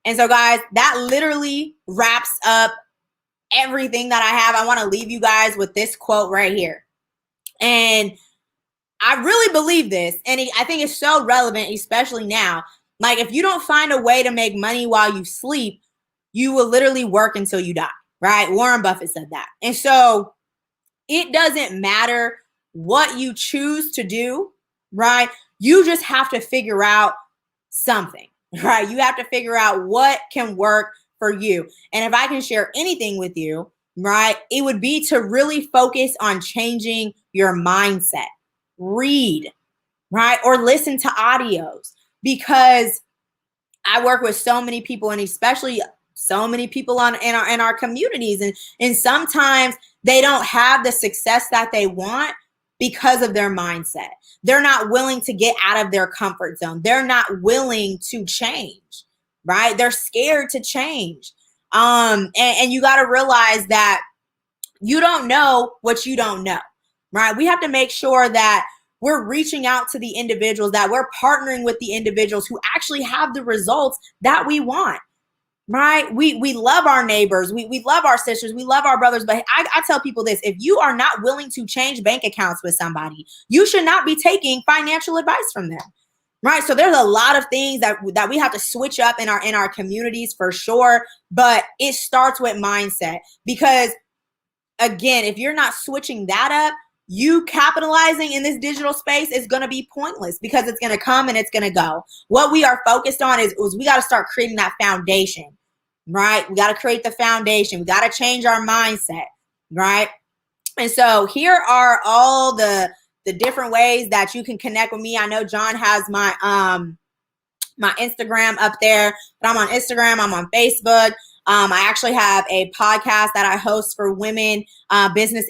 And so, guys, that literally wraps up everything that I have. I want to leave you guys with this quote right here. And I really believe this, and I think it's so relevant, especially now. Like, if you don't find a way to make money while you sleep, you will literally work until you die, right? Warren Buffett said that. And so it doesn't matter what you choose to do, right? You just have to figure out something, right? You have to figure out what can work for you. And if I can share anything with you, right, it would be to really focus on changing your mindset. Read, right? Or listen to audios, because I work with so many people, and especially so many people in our communities. And sometimes they don't have the success that they want because of their mindset. They're not willing to get out of their comfort zone. They're not willing to change, right? They're scared to change. And you got to realize that You don't know what you don't know, right? We have to make sure that we're reaching out to the individuals, that we're partnering with the individuals who actually have the results that we want, right? We love our neighbors, we love our sisters, we love our brothers, but I tell people this: if you are not willing to change bank accounts with somebody, you should not be taking financial advice from them, right? So there's a lot of things that we have to switch up in our communities for sure, but it starts with mindset. Because again, if you're not switching that up, you capitalizing in this digital space is going to be pointless, because it's going to come and it's going to go. What we are focused on is we got to start creating that foundation, right? We got to create the foundation. We got to change our mindset, right? And so here are all the different ways that you can connect with me. I know John has my my Instagram up there, but I'm on Instagram, I'm on Facebook. I actually have a podcast that I host for women business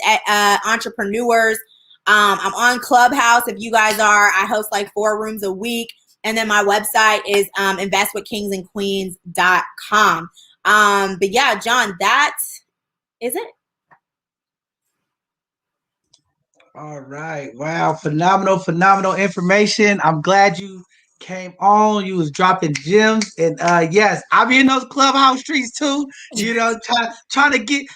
entrepreneurs. I'm on Clubhouse. If you guys are, I host like 4 rooms a week. And then my website is investwithkingsandqueens.com. But yeah, John, that is it. All right. Wow. Phenomenal information. I'm glad you came on. You was dropping gems. And yes, I'll be in those clubhouse streets too. Trying to get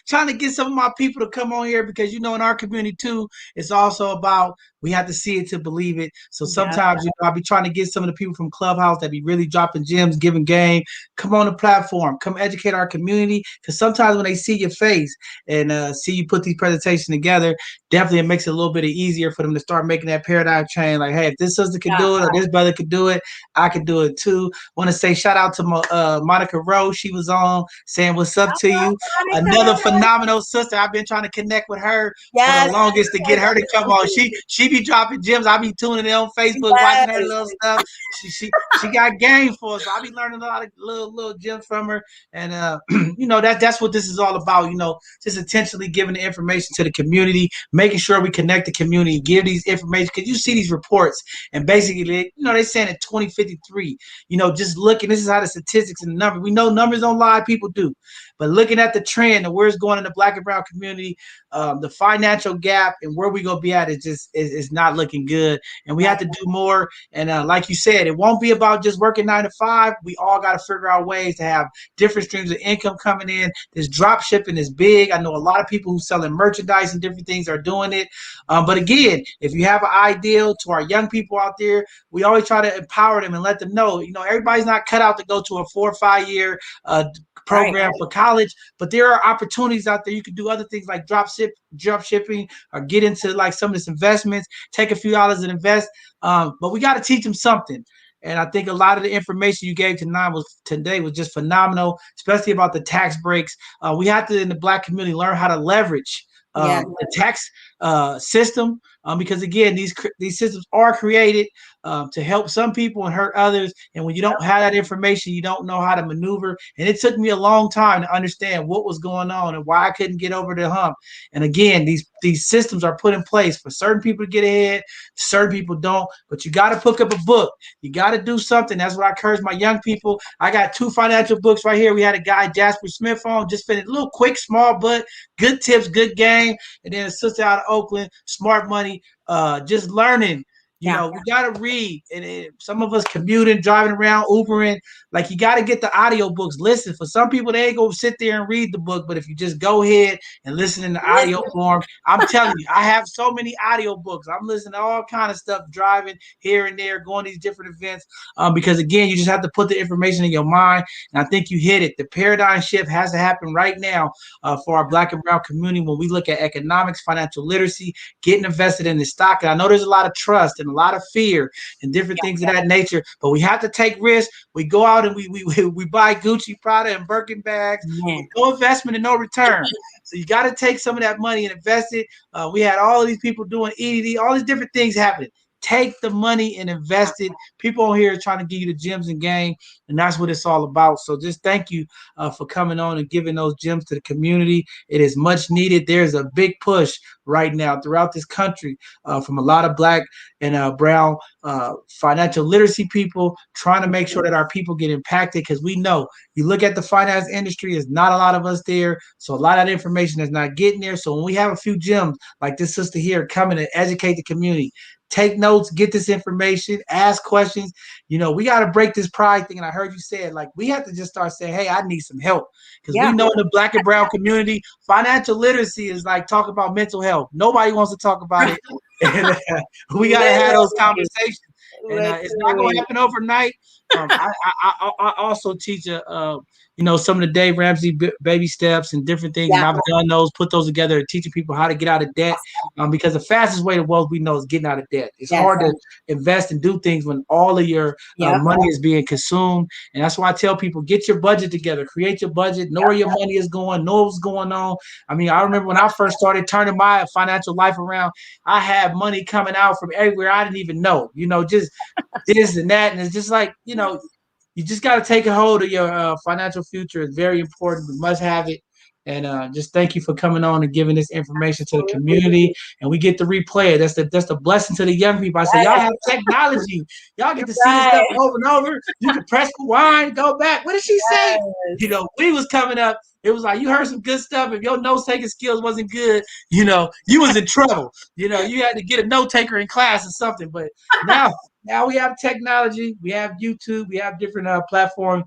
some of my people to come on here, because in our community too, it's also about, we have to see it to believe it. So Yeah. sometimes I'll be trying to get some of the people from Clubhouse that be really dropping gems, giving game. Come on the platform. Come educate our community. Because sometimes when they see your face and see you put these presentations together, definitely it makes it a little bit easier for them to start making that paradigm change. Like, hey, if this sister could do it, or this brother could do it, I could do it too. Want to say shout out to Monica Rose. She was on saying what's up to you. Another phenomenal sister. I've been trying to connect with her for the longest to get her to come on. She be dropping gems. I be tuning in on Facebook, watching her little stuff. She got game for us. So I be learning a lot of little gems from her. And that's what this is all about. Just intentionally giving the information to the community, making sure we connect the community, give these information, because you see these reports, and basically, they're saying in 2053, just looking, this is how the statistics and the numbers, we know numbers don't lie, people do, but looking at the trend and where it's going in the Black and brown community, the financial gap and where we gonna be at is not looking good, and we have to do more. And like you said, it won't be about just working 9 to 5. We all got to figure out ways to have different streams of income coming in. This drop shipping is big. I know a lot of people who selling merchandise and different things are doing it. But again, if you have an ideal, to our young people out there, we always try to empower them and let them know, everybody's not cut out to go to a 4 or 5 year program for college, but there are opportunities out there. You can do other things like drop shipping, or get into like some of this investments, take a few dollars and invest. But we got to teach them something. And I think a lot of the information you gave today was just phenomenal, especially about the tax breaks. We have to, in the Black community, learn how to leverage the tax system, because again, these systems are created to help some people and hurt others. And when you don't have that information, you don't know how to maneuver. And it took me a long time to understand what was going on and why I couldn't get over the hump. And again, these systems are put in place for certain people to get ahead, certain people don't. But you got to pick up a book. You got to do something. That's what I encourage my young people. I got 2 financial books right here. We had a guy, Jasper Smith, on, just finished, a little quick, small, but good tips, good game. And then a sister out of Oakland, Smart Money, just learning. We got to read. And some of us commuting, driving around, Ubering, like, you got to get the audio books. Listen, for some people, they ain't going to sit there and read the book. But if you just go ahead and listen in the audio form, I'm telling you, I have so many audio books. I'm listening to all kind of stuff, driving here and there, going to these different events. Because again, you just have to put the information in your mind. And I think you hit it. The paradigm shift has to happen right now for our Black and brown community when we look at economics, financial literacy, getting invested in the stock. And I know there's a lot of trust and a lot of fear and different things of that nature, but we have to take risks. We go out and we buy Gucci, Prada, and Birkin bags. No investment and no return. So you got to take some of that money and invest it. We had all of these people doing EDD, all these different things happening. Take the money and invest it. People on here are trying to give you the gems and game, and that's what it's all about. So just thank you for coming on and giving those gems to the community. It is much needed. There's a big push right now throughout this country from a lot of Black and brown financial literacy people trying to make sure that our people get impacted, because we know you look at the finance industry, there's not a lot of us there. So a lot of that information is not getting there. So when we have a few gems like this sister here coming to educate the community, take notes, get this information, ask questions. We got to break this pride thing. And I heard you say it, like, we have to just start saying, hey, I need some help. Because we know in the Black and brown community, financial literacy is like talking about mental health. Nobody wants to talk about it. And we got to have those conversations. And it's not going to happen overnight. I also teach some of the Dave Ramsey baby steps and different things, and I've done those, put those together, teaching people how to get out of debt. Because the fastest way to wealth, we know, is getting out of debt. It's hard to invest and do things when all of your money is being consumed, and that's why I tell people, get your budget together, create your budget, know where your money is going, know what's going on. I mean, I remember when I first started turning my financial life around, I had money coming out from everywhere I didn't even know. Just this and that, and it's just like, you just got to take a hold of your financial future. It's very important. We must have it. And just thank you for coming on and giving this information to the community. And we get to replay it. That's the blessing to the young people. I say, y'all have technology. Y'all get to see this stuff over and over. You can press rewind, go back. What did she say? We was coming up. It was like, you heard some good stuff. If your note taking skills wasn't good, you was in trouble. You had to get a note taker in class or something. But now we have technology. We have YouTube. We have different platforms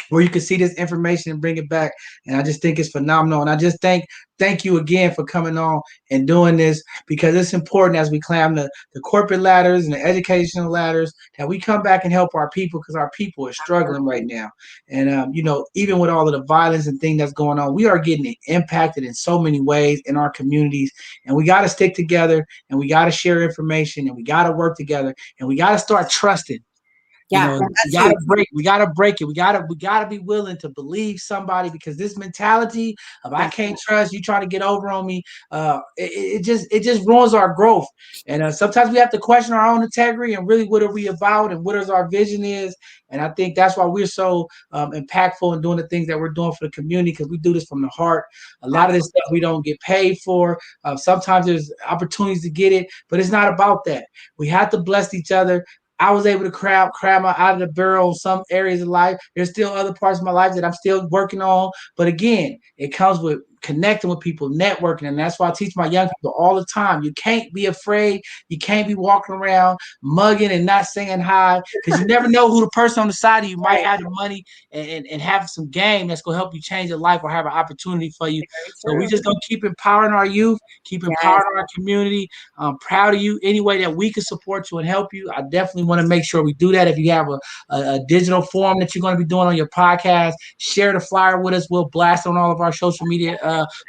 where you can see this information and bring it back. And I just think it's phenomenal. And I just thank you again for coming on and doing this, because it's important as we climb the corporate ladders and the educational ladders that we come back and help our people, because our people are struggling right now. And, even with all of the violence and things that's going on, we are getting impacted in so many ways in our communities. And we got to stick together, and we got to share information, and we got to work together, and we got to start trusting. We gotta break it. We gotta be willing to believe somebody, because this mentality of I can't trust you, trying to get over on me, it just ruins our growth. And sometimes we have to question our own integrity and really what are we about and what is our vision is. And I think that's why we're so impactful in doing the things that we're doing for the community, because we do this from the heart. A lot of this stuff we don't get paid for. Sometimes there's opportunities to get it, but it's not about that. We have to bless each other. I was able to crab out of the barrel in some areas of life. There's still other parts of my life that I'm still working on. But again, it comes with connecting with people, networking. And that's why I teach my young people all the time. You can't be afraid. You can't be walking around mugging and not saying hi, because you never know who the person on the side of you might have the money and have some game that's going to help you change your life or have an opportunity for you. So we just going to keep empowering our youth, keep empowering our community. I'm proud of you. Any way that we can support you and help you, I definitely want to make sure we do that. If you have a digital form that you're going to be doing on your podcast, share the flyer with us. We'll blast on all of our social media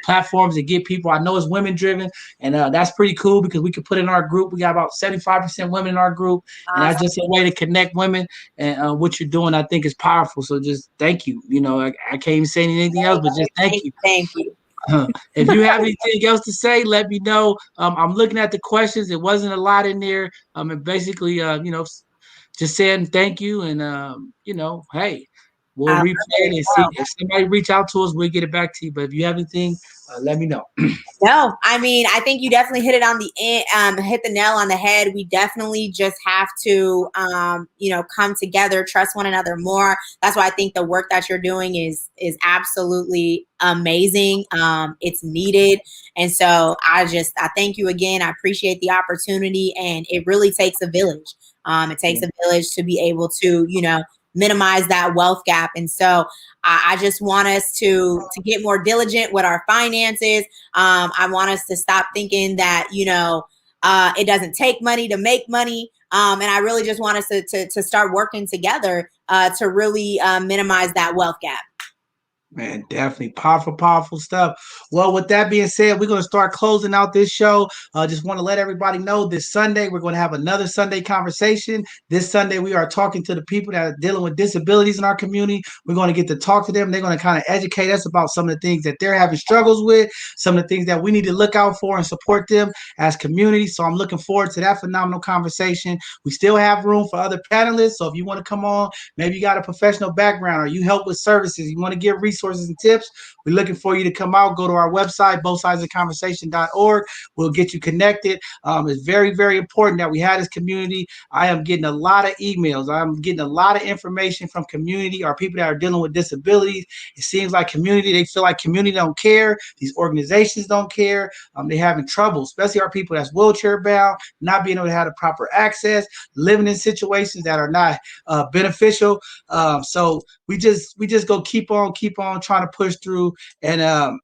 platforms and get people. I know it's women driven, and that's pretty cool, because we can put in our group. We got about 75% women in our group, and that's just a way to connect women. And what you're doing, I think, is powerful. So just thank you. I can't even say anything else, but just thank you. Thank you. If you have anything else to say, let me know. I'm looking at the questions. It wasn't a lot in there. And basically, just saying thank you, and hey, we'll replay it and see if somebody reach out to us. We'll get it back to you. But if you have anything, let me know. No, I mean, I think you definitely hit it on the end, hit the nail on the head. We definitely just have to, come together, trust one another more. That's why I think the work that you're doing is absolutely amazing. It's needed. And so I thank you again. I appreciate the opportunity, and it really takes a village. It takes a village to be able to, minimize that wealth gap. And so I just want us to get more diligent with our finances. I want us to stop thinking that, it doesn't take money to make money. And I really just want us to start working together to really minimize that wealth gap. Man, definitely powerful, powerful stuff. Well, with that being said, we're going to start closing out this show. Just want to let everybody know this Sunday, we're going to have another Sunday conversation. This Sunday, we are talking to the people that are dealing with disabilities in our community. We're going to get to talk to them. They're going to kind of educate us about some of the things that they're having struggles with, some of the things that we need to look out for and support them as community. So I'm looking forward to that phenomenal conversation. We still have room for other panelists. So if you want to come on, maybe you got a professional background or you help with services, you want to give resources and tips, we're looking for you to come out. Go to our website, bothsidesofconversation.org. We'll get you connected. It's very, very important that we have this community. I am getting a lot of emails. I'm getting a lot of information from community or people that are dealing with disabilities. It seems like community, they feel like community don't care. These organizations don't care. They're having trouble, especially our people that's wheelchair bound, not being able to have the proper access, living in situations that are not beneficial. So we just go keep on trying to push through and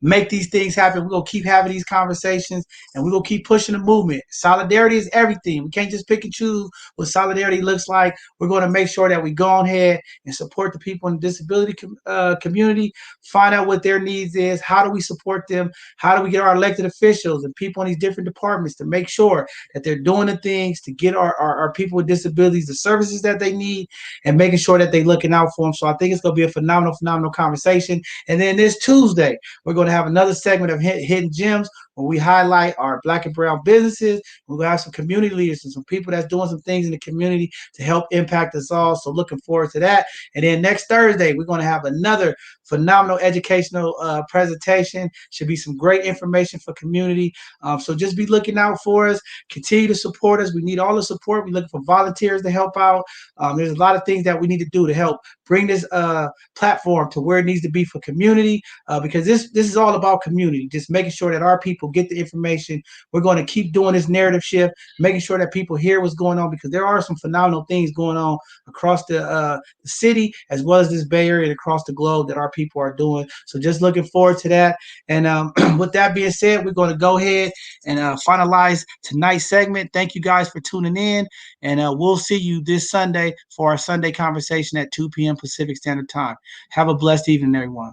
make these things happen. We're gonna keep having these conversations and we're gonna keep pushing the movement. Solidarity is everything. We can't just pick and choose what solidarity looks like. We're gonna make sure that we go ahead and support the people in the disability community, find out what their needs is, how do we support them, how do we get our elected officials and people in these different departments to make sure that they're doing the things to get our people with disabilities the services that they need and making sure that they're looking out for them. So I think it's gonna be a phenomenal, phenomenal conversation. And then this Tuesday, we're going to have another segment of Hidden Gems where we highlight our Black and brown businesses. We're going to have some community leaders and some people that's doing some things in the community to help impact us all. So looking forward to that. And then next Thursday, we're going to have another phenomenal educational presentation. Should be some great information for community. So just be looking out for us. Continue to support us. We need all the support. We're looking for volunteers to help out. There's a lot of things that we need to do to help bring this platform to where it needs to be for community, because this is all about community, just making sure that our people get the information. We're going to keep doing this narrative shift, making sure that people hear what's going on, because there are some phenomenal things going on across the city as well as this Bay Area and across the globe that our people are doing. So just looking forward to that. And with that being said, we're going to go ahead and finalize tonight's segment. Thank you guys for tuning in, and we'll see you this Sunday for our Sunday conversation at 2 p.m. Pacific Standard Time. Have a blessed evening, everyone.